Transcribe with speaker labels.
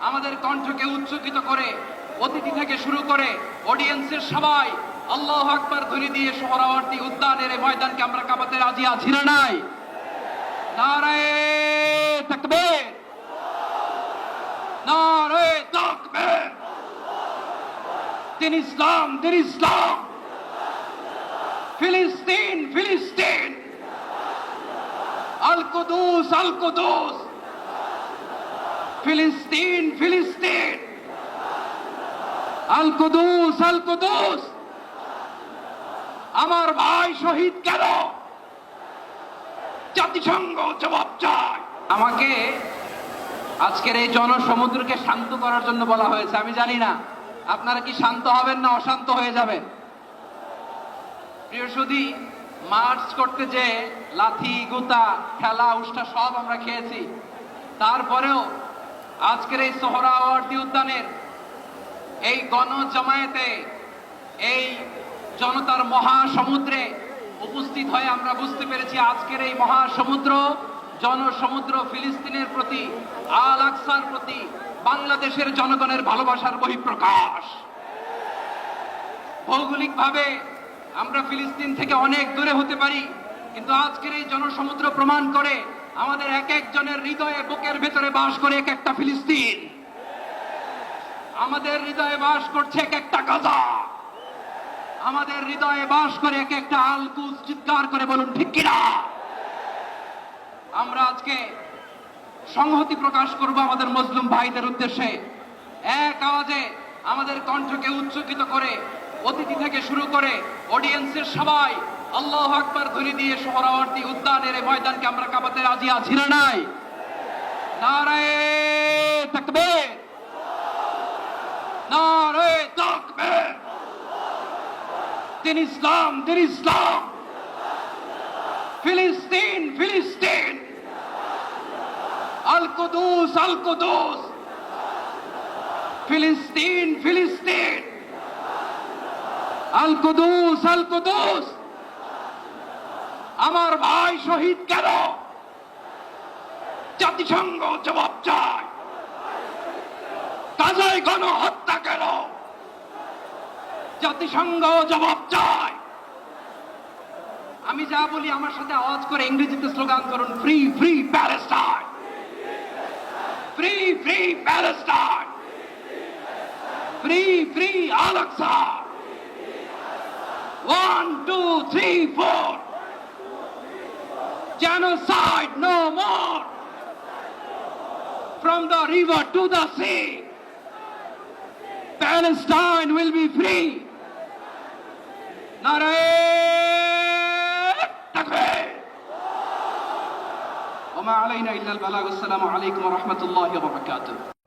Speaker 1: আমাদের কণ্ঠকে উচ্চকিত করে অতিথি থেকে শুরু করে অডিয়েন্সের সবাই আল্লাহু আকবার ধ্বনি দিয়ে সোহরাওয়ার্দী উদ্যানের এই ময়দানকে আমরা কাঁপাতে রাজি আছি না নাই? নারায়ে তাকবীর, নারায়ে তাকবীর। দিন ইসলাম, দিন ইসলাম। ফিলিস্তিন, ফিলিস্তিন। আল কুদুস, আল কুদুস। ফিলিস্তিন, ফিলিস্তিন। আল কুদুস, আল কুদুস। আমার ভাই শহীদ কেন? জাতিসংঘ জবাব চায়। আমাকে আজকের এই জনসমুদ্রকে শান্ত করার জন্য বলা হয়েছে। আমি জানি না আপনারা কি শান্ত হবেন না অশান্ত হয়ে যাবেন। প্রিয় সুধী, মার্চ করতে যে লাথি গুতা ঠেলা উষ্টা সব আমরা খেয়েছি, তারপরেও আজকের এই সোহরাওয়ার্দী উদ্যানের এই গণজমায়েতে, এই জনতার মহাসমুদ্রে উপস্থিত হয়ে আমরা বুঝতে পেরেছি আজকের এই মহাসমুদ্র, জনসমুদ্র ফিলিস্তিনের প্রতি, আল আকসার প্রতি বাংলাদেশের জনগণের ভালোবাসার বহিঃপ্রকাশ। ভৌগোলিকভাবে আমরা ফিলিস্তিন থেকে অনেক দূরে হতে পারি, কিন্তু আজকের এই জনসমুদ্র প্রমাণ করে আমাদের এক একজনের হৃদয়ে, বুকের ভেতরে বাস করে এক একটা ফিলিস্তিন। আমাদের হৃদয়ে বাস করছে এক একটা গাজা। আমাদের হৃদয়ে বাস করে এক একটা আল কুদস। চিৎকার করে বলুন ঠিক কিনা? আমরা আজকে সংহতি প্রকাশ করব আমাদের মুসলিম ভাইদের উদ্দেশ্যে। এক আওয়াজে আমাদের কণ্ঠকে উচ্চকিত করে অতিথি থেকে শুরু করে অডিয়েন্সের সবাই আল্লাহু আকবার ধ্বনি দিয়ে সোহরাওয়ার্দী উদ্যানের এই ময়দানকে আমরা কাঁপাতে রাজি আছি না নাই? নারায়ে তাকবীর, নারায়ে তাকবীর। দিন ইসলাম, দিন ইসলাম। ফিলিস্তিন, ফিলিস্তিন। আল কুদুস, আল কুদুস। ফিলিস্তিন, ফিলিস্তিন। আল কুদুস, আল কুদুস। আমার ভাই শহীদ কেন? জাতিসংঘ জবাব চায়। গাজায় গণহত্যা কেন? জাতিসংঘ জবাব চায়। আমি যা বলি আমার সাথে আওয়াজ করে ইংরেজিতে স্লোগান করুন, free free Palestine, free free Palestine, free free Al Aqsa. 1 2 3 4, genocide no more. From the river to the sea, Palestine will be free. Naraye takbir. Wa ma alayna illa al balagh. Assalamu alaykum wa rahmatullahi wa barakatuh.